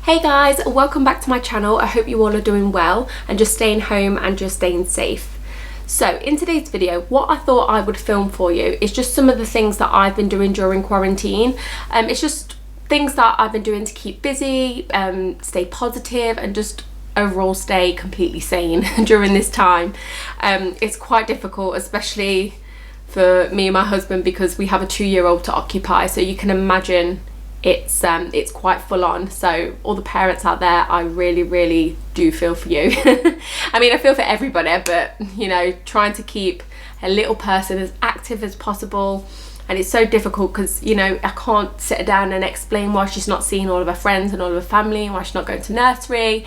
Hey guys, welcome back to my channel. I hope you all are doing well and just staying home and just staying safe. So in today's video, what I thought I would film for you is just some of the things that I've been doing during quarantine. It's just things that I've been doing to keep busy, stay positive and just overall stay completely sane during this time. It's quite difficult, especially for me and my husband, because we have a 2-year-old to occupy, so you can imagine it's quite full on. So all the parents out there, I really do feel for you. I mean, I feel for everybody, but you know, trying to keep a little person as active as possible, and it's so difficult because, you know, I can't sit her down and explain why she's not seeing all of her friends and all of her family and why she's not going to nursery.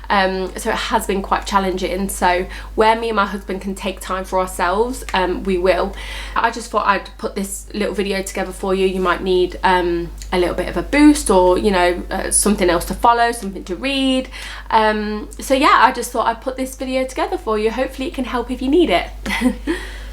So it has been quite challenging. So where me and my husband can take time for ourselves, we will. I just thought I'd put this little video together for you. You might need a little bit of a boost, or you know, something else to follow, something to read. So yeah, I just thought I'd put this video together for you. Hopefully it can help if you need it.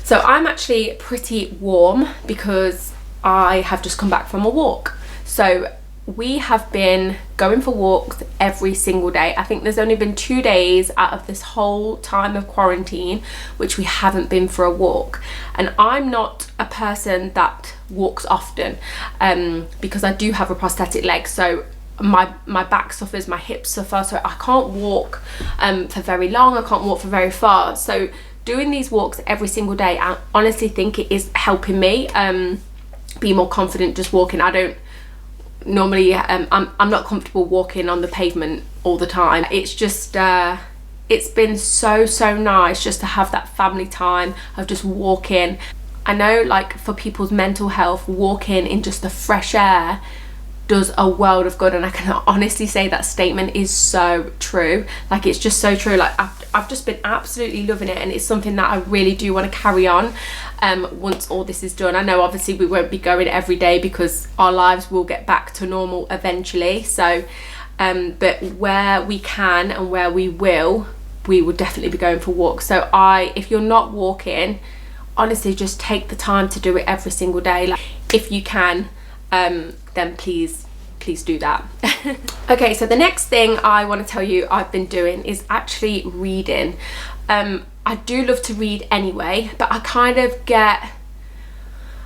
So I'm actually pretty warm because I have just come back from a walk. So we have been going for walks every single day. I think there's only been 2 days out of this whole time of quarantine which we haven't been for a walk. And I'm not a person that walks often because I do have a prosthetic leg, so my back suffers, my hips suffer, so I can't walk for very long, I can't walk for very far. So doing these walks every single day, I honestly think it is helping me be more confident just walking. I don't normally I'm not comfortable walking on the pavement all the time. It's just it's been so nice just to have that family time of just walking. I know, like, for people's mental health, walking in just the fresh air does a world of good, and I can honestly say that statement is so true. Like, it's just so true. Like, I've just been absolutely loving it, and it's something that I really do want to carry on once all this is done. I know obviously we won't be going every day because our lives will get back to normal eventually, so but where we can and where we will definitely be going for walks. So if you're not walking, honestly, just take the time to do it every single day. Like, if you can, then please do that. Okay, so the next thing I want to tell you I've been doing is actually reading. I do love to read anyway, but I kind of get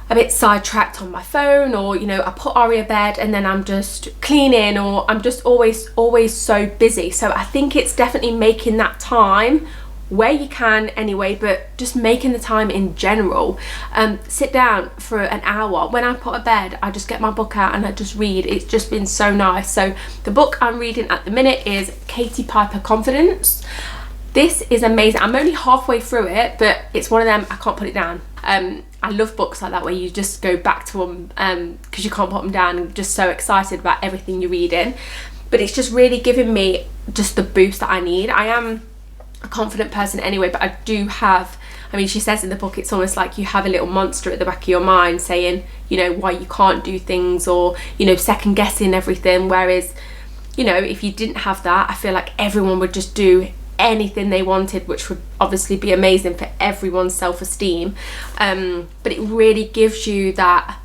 a bit sidetracked on my phone, or you know, I put Ari to bed and then I'm just cleaning, or I'm just always so busy. So I think it's definitely making that time where you can anyway, but just making the time in general. Sit down for an hour. When I put to bed, I just get my book out and I just read. It's just been so nice. So the book I'm reading at the minute is Katie Piper Confidence. This is amazing. I'm only halfway through it, but it's one of them, I can't put it down. I love books like that where you just go back to them because you can't put them down, and just so excited about everything you're reading. But it's just really giving me just the boost that I need. I am a confident person anyway, but I do have, I mean, she says in the book, it's almost like you have a little monster at the back of your mind saying, you know, why you can't do things, or, you know, second guessing everything. Whereas, you know, if you didn't have that, I feel like everyone would just do anything they wanted, which would obviously be amazing for everyone's self-esteem. But it really gives you that,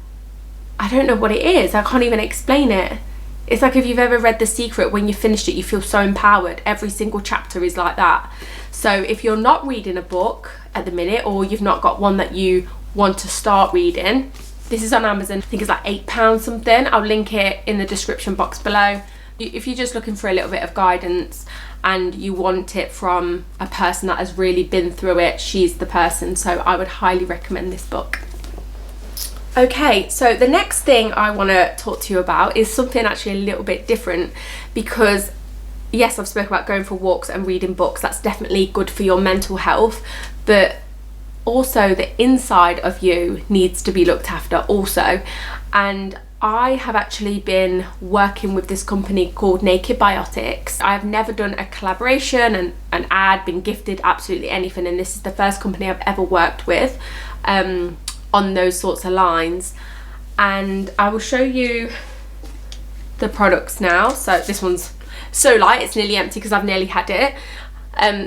I don't know what it is, I can't even explain it. It's like if you've ever read The Secret, when you finished it, you feel so empowered. Every single chapter is like that. So if you're not reading a book at the minute, or you've not got one that you want to start reading, this is on Amazon. I think it's like £8 something. I'll link it in the description box below. If you're just looking for a little bit of guidance and you want it from a person that has really been through it, she's the person. So I would highly recommend this book. Okay, so the next thing I want to talk to you about is something actually a little bit different, because yes, I've spoken about going for walks and reading books. That's definitely good for your mental health, but also the inside of you needs to be looked after also. And I have actually been working with this company called Nakedbiotics. I've never done a collaboration, and an ad, been gifted absolutely anything, and this is the first company I've ever worked with on those sorts of lines. And I will show you the products now. So this one's so light, it's nearly empty because I've nearly had it.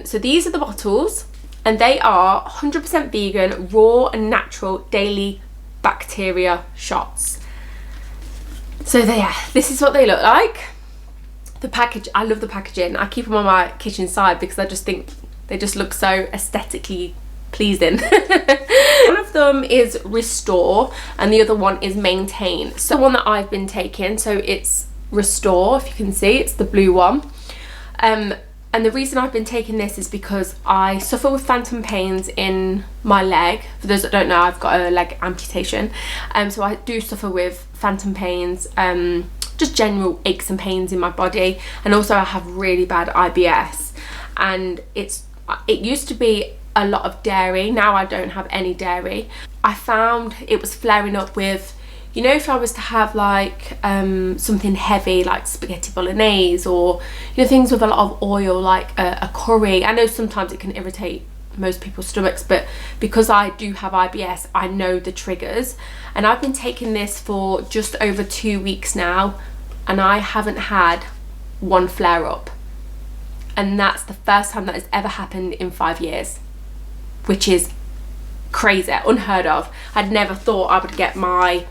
So these are the bottles, and they are 100% vegan, raw and natural daily bacteria shots. So there, this is what they look like. The package, I love the packaging. I keep them on my kitchen side because I just think they just look so aesthetically pleasing. One of them is Restore and the other one is Maintain. So the one that I've been taking, so it's Restore, if you can see, it's the blue one. And the reason I've been taking this is because I suffer with phantom pains in my leg. For those that don't know, I've got a leg amputation. So I do suffer with phantom pains, just general aches and pains in my body. And also I have really bad IBS. And it used to be a lot of dairy. Now I don't have any dairy. I found it was flaring up with, you know, if I was to have like something heavy like spaghetti bolognese, or, you know, things with a lot of oil like a curry. I know sometimes it can irritate most people's stomachs, but because I do have IBS, I know the triggers. And I've been taking this for just over 2 weeks now and I haven't had one flare up. And that's the first time that has ever happened in 5 years, which is crazy, unheard of. I'd never thought I would get my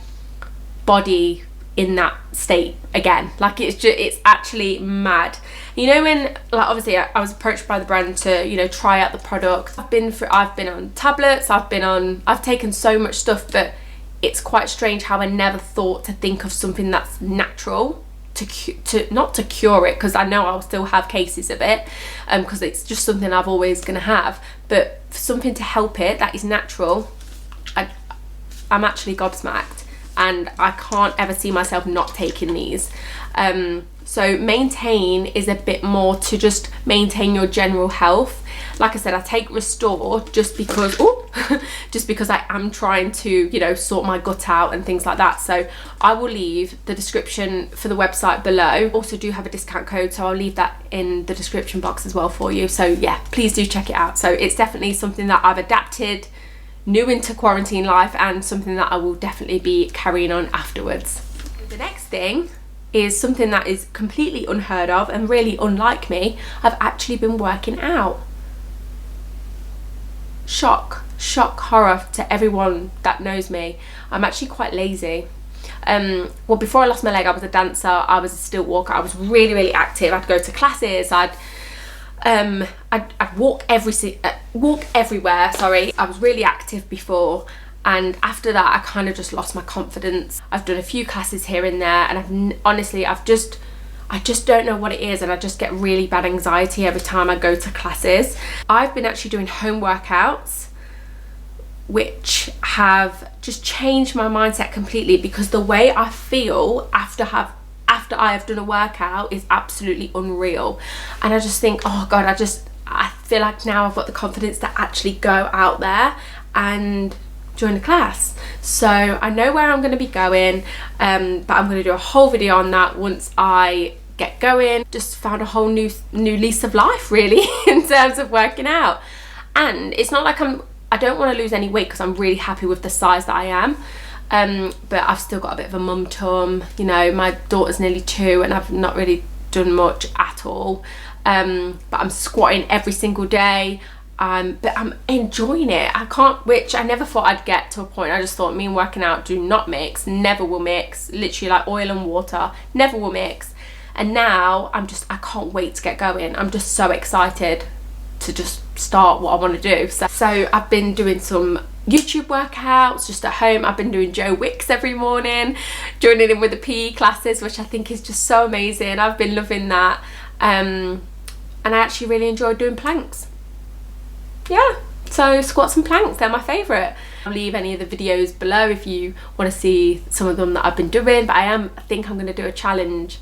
body in that state again. Like, it's actually mad. You know, when, like, obviously I was approached by the brand to, you know, try out the product. I've been on tablets, I've taken so much stuff, but it's quite strange how I never thought to think of something that's natural to not to cure it, because I know I'll still have cases of it, because it's just something I've always gonna have, but for something to help it that is natural, I'm actually gobsmacked, and I can't ever see myself not taking these. So Maintain is a bit more to just maintain your general health. Like I said, I take Restore just because just because I am trying to, you know, sort my gut out and things like that. So I will leave the description for the website below. Also do have a discount code, so I'll leave that in the description box as well for you. So yeah, please do check it out. So it's definitely something that I've adapted new into quarantine life, and something that I will definitely be carrying on afterwards. The next thing is something that is completely unheard of and really unlike me. I've actually been working out. Shock, horror to everyone that knows me. I'm actually quite lazy. Well, before I lost my leg, I was a dancer, I was a stilt walker, I was really active. I'd go to classes, I'd walk everywhere, sorry. I was really active before, and after that I kind of just lost my confidence. I've done a few classes here and there, and honestly I just don't know what it is, and I just get really bad anxiety every time I go to classes. I've been actually doing home workouts, which have just changed my mindset completely, because the way I feel after I have done a workout is absolutely unreal. And I just think, oh God, I feel like now I've got the confidence to actually go out there and join a class. So I know where I'm going to be going, but I'm going to do a whole video on that once I get going. Just found a whole new lease of life, really, in terms of working out. And it's not like I don't want to lose any weight, because I'm really happy with the size that I am. But I've still got a bit of a mum tum, you know, my daughter's nearly 2 and I've not really done much at all. But I'm squatting every single day. But I'm enjoying it. Which I never thought I'd get to a point. I just thought me and working out do not mix, never will mix, literally like oil and water, never will mix. And now I can't wait to get going. I'm just so excited to just start what I want to do. So I've been doing some YouTube workouts just at home. I've been doing Joe Wicks every morning, joining in with the PE classes, which I think is just so amazing. I've been loving that. And I actually really enjoy doing planks. Yeah, so squats and planks, they're my favourite. I'll leave any of the videos below if you want to see some of them that I've been doing, but I think I'm going to do a challenge,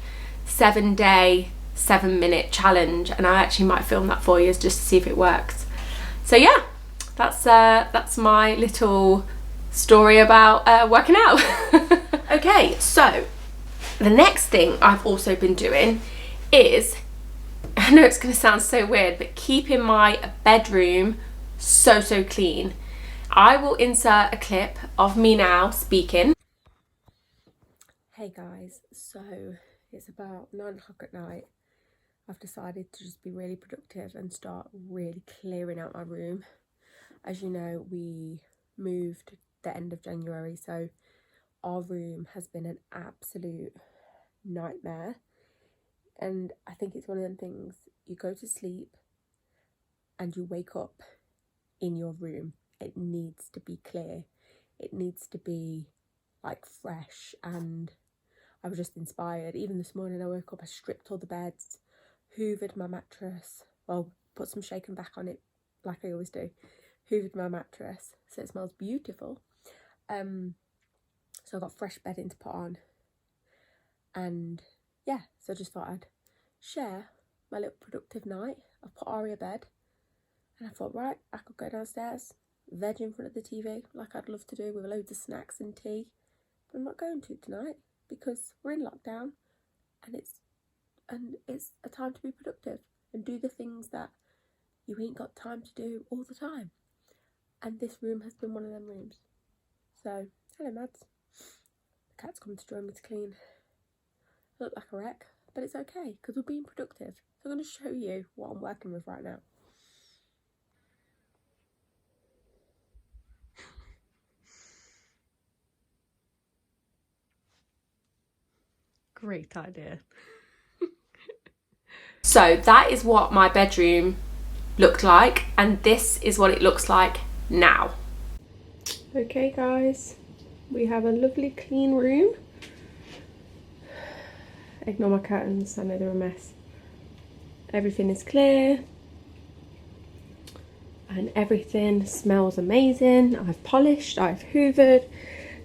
7-day 7-minute challenge, and I actually might film that for you just to see if it works. So yeah, that's my little story about working out. Okay, so the next thing I've also been doing is, I know it's going to sound so weird, but keeping my bedroom so clean. I will insert a clip of me now speaking. Hey guys, so it's about 9 o'clock at night. I've decided to just be really productive and start really clearing out my room. As you know, we moved the end of January, so our room has been an absolute nightmare. And I think it's one of them things, you go to sleep and you wake up in your room. It needs to be clear. It needs to be like fresh. And I was just inspired. Even this morning I woke up, I stripped all the beds, hoovered my mattress, well, put some shake and back on it like I always do, hoovered my mattress so it smells beautiful. So I got fresh bedding to put on, and yeah, so I just thought I'd share my little productive night. I put Ari to bed, and I thought, right, I could go downstairs, veg in front of the TV like I'd love to do with loads of snacks and tea, but I'm not going to tonight because we're in lockdown, and it's a time to be productive and do the things that you ain't got time to do all the time. And this room has been one of them rooms. So, hello Mads. The cat's come to join me to clean. I look like a wreck, but it's okay because we're being productive. So I'm going to show you what I'm working with right now. Great idea. So that is what my bedroom looked like, and this is what it looks like now. Okay guys, we have a lovely clean room. Ignore my curtains, I know they're a mess. Everything is clear and everything smells amazing. I've polished, I've hoovered,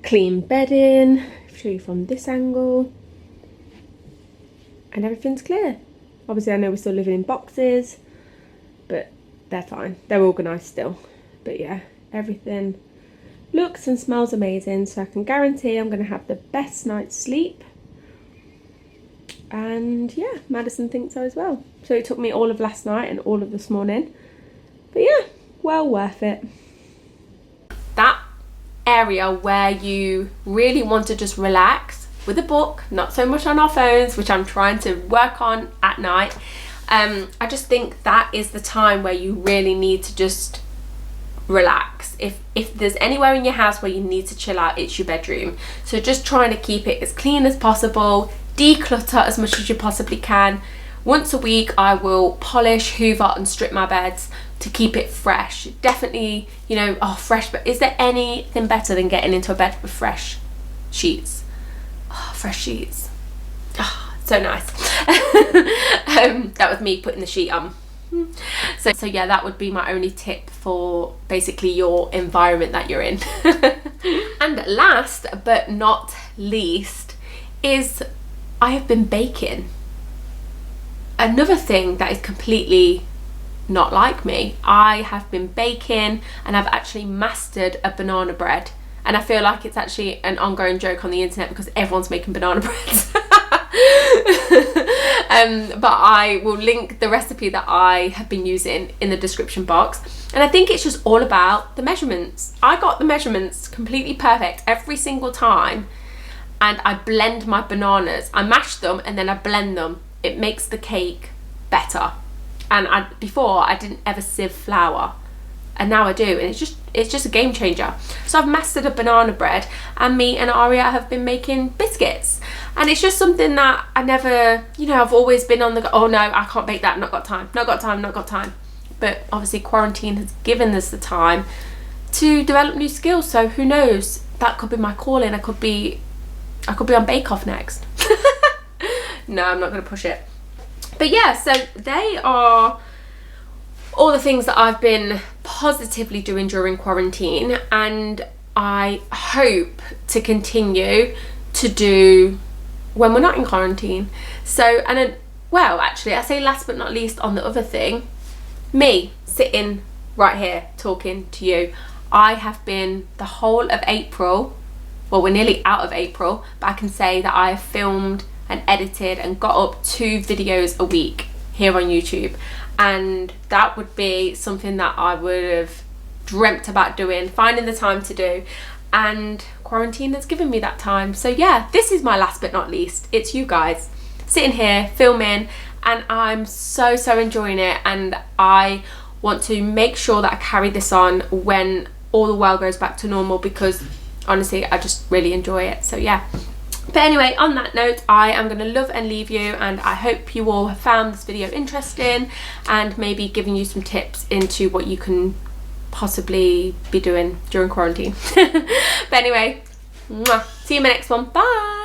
cleaned bedding. I'll show you from this angle. And everything's clear. Obviously I know we're still living in boxes, but they're fine. They're organised still. But yeah, everything looks and smells amazing, so I can guarantee I'm going to have the best night's sleep. And yeah, Madison thinks so as well. So it took me all of last night and all of this morning. But yeah, well worth it. That area where you really want to just relax with a book, not so much on our phones, which I'm trying to work on at night. I just think that is the time where you really need to just relax. If there's anywhere in your house where you need to chill out, it's your bedroom. So just trying to keep it as clean as possible, declutter as much as you possibly can. Once a week I will polish, hoover and strip my beds to keep it fresh. Definitely, you know, fresh, but is there anything better than getting into a bed with fresh sheets? Fresh sheets, so nice. That was me putting the sheet on. So yeah, that would be my only tip for basically your environment that you're in. And last but not least is I have been baking. Another thing that is completely not like me, I have been baking and I've actually mastered a banana bread. And I feel like it's actually an ongoing joke on the internet because everyone's making banana breads. But I will link the recipe that I have been using in the description box. And I think it's just all about the measurements. I got the measurements completely perfect every single time. And I blend my bananas. I mash them and then I blend them. It makes the cake better. And before I didn't ever sieve flour. And now I do, and it's just a game changer. So I've mastered a banana bread, and me and Aria have been making biscuits. And it's just something that I never, you know, I've always been on the go, oh no, I can't bake that, not got time. But obviously quarantine has given us the time to develop new skills, so who knows, that could be my calling. I could be on Bake Off next. No, I'm not going to push it. But yeah, so they are all the things that I've been positively doing during quarantine, and I hope to continue to do when we're not in quarantine. So, and then, well, actually, I say last but not least on the other thing, me sitting right here talking to you. I have been the whole of April, well, we're nearly out of April, but I can say that I have filmed and edited and got up 2 videos a week here on YouTube. And that would be something that I would have dreamt about doing, finding the time to do, and quarantine has given me that time. So yeah, this is my last but not least. It's you guys sitting here filming, and I'm so enjoying it, and I want to make sure that I carry this on when all the world goes back to normal, because honestly I just really enjoy it. So yeah, But anyway, on that note, I am going to love and leave you, and I hope you all have found this video interesting and maybe giving you some tips into what you can possibly be doing during quarantine. But anyway, see you in my next one. Bye.